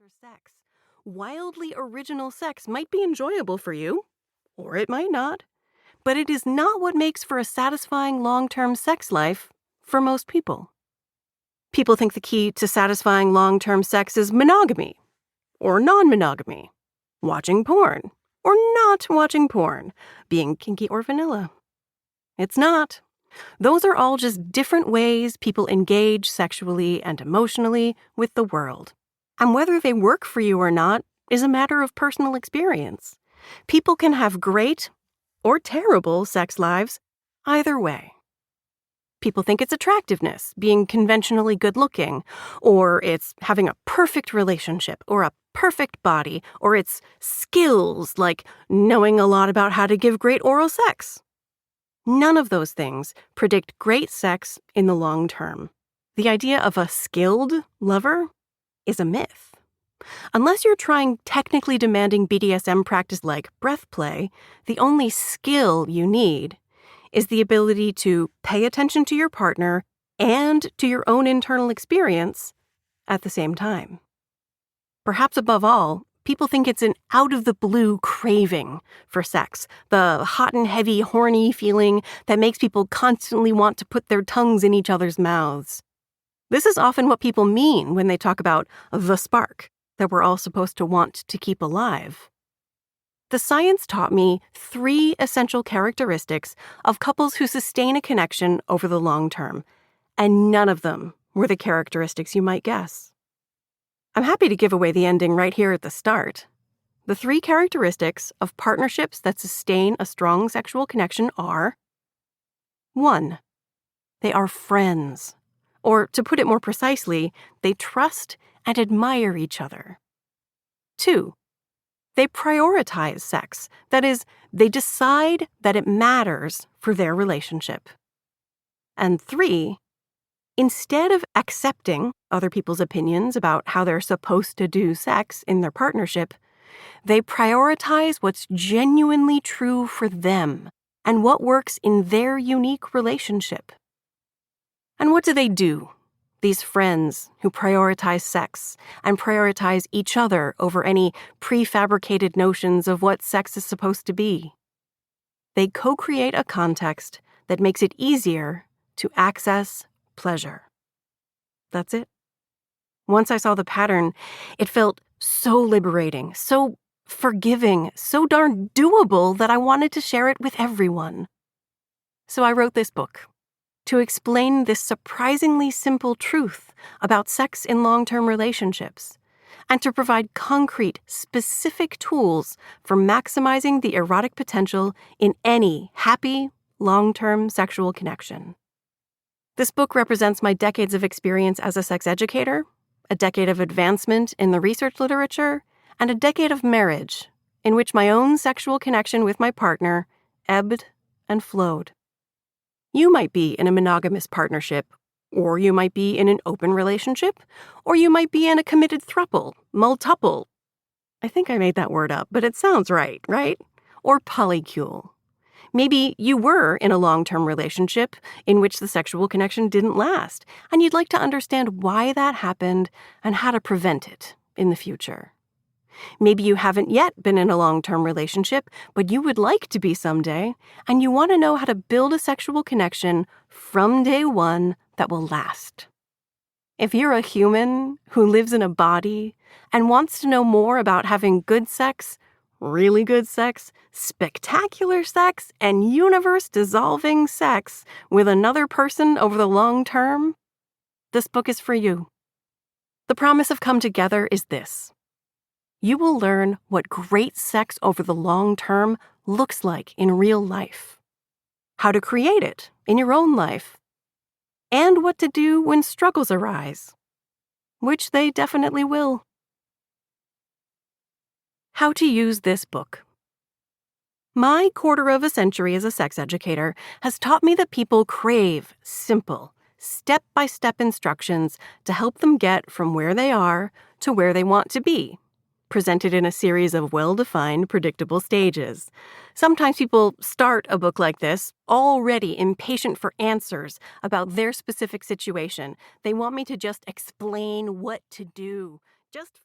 Sex. Wildly original sex might be enjoyable for you, or it might not, but it is not what makes for a satisfying long-term sex life for most people. People think the key to satisfying long-term sex is monogamy, or non-monogamy, watching porn, or not watching porn, being kinky or vanilla. It's not. Those are all just different ways people engage sexually and emotionally with the world. And whether they work for you or not is a matter of personal experience. People can have great or terrible sex lives either way. People think it's attractiveness, being conventionally good-looking, or it's having a perfect relationship, or a perfect body, or it's skills like knowing a lot about how to give great oral sex. None of those things predict great sex in the long term. The idea of a skilled lover is a myth. Unless you're trying technically demanding BDSM practice like breath play, the only skill you need is the ability to pay attention to your partner and to your own internal experience at the same time. Perhaps above all, people think it's an out-of-the-blue craving for sex, the hot and heavy, horny feeling that makes people constantly want to put their tongues in each other's mouths. This is often what people mean when they talk about the spark that we're all supposed to want to keep alive. The science taught me 3 essential characteristics of couples who sustain a connection over the long term, and none of them were the characteristics you might guess. I'm happy to give away the ending right here at the start. The 3 characteristics of partnerships that sustain a strong sexual connection are: 1. They are friends. Or, to put it more precisely, they trust and admire each other. 2. They prioritize sex. That is, they decide that it matters for their relationship. And 3, instead of accepting other people's opinions about how they're supposed to do sex in their partnership, they prioritize what's genuinely true for them and what works in their unique relationship. And what do? These friends who prioritize sex and prioritize each other over any prefabricated notions of what sex is supposed to be. They co-create a context that makes it easier to access pleasure. That's it. Once I saw the pattern, it felt so liberating, so forgiving, so darn doable that I wanted to share it with everyone. So I wrote this book to explain this surprisingly simple truth about sex in long-term relationships, and to provide concrete, specific tools for maximizing the erotic potential in any happy, long-term sexual connection. This book represents my decades of experience as a sex educator, a decade of advancement in the research literature, and a decade of marriage, in which my own sexual connection with my partner ebbed and flowed. You might be in a monogamous partnership, or you might be in an open relationship, or you might be in a committed throuple, multuple. I think I made that word up, but it sounds right? Or polycule. Maybe you were in a long-term relationship in which the sexual connection didn't last, and you'd like to understand why that happened and how to prevent it in the future. Maybe you haven't yet been in a long-term relationship, but you would like to be someday, and you want to know how to build a sexual connection from day one that will last. If you're a human who lives in a body and wants to know more about having good sex, really good sex, spectacular sex, and universe-dissolving sex with another person over the long term, this book is for you. The promise of Come Together is this. You will learn what great sex over the long term looks like in real life, how to create it in your own life, and what to do when struggles arise, which they definitely will. How to use this book. My quarter of a century as a sex educator has taught me that people crave simple, step-by-step instructions to help them get from where they are to where they want to be, presented in a series of well-defined, predictable stages. Sometimes people start a book like this already impatient for answers about their specific situation. They want me to just explain what to do. Just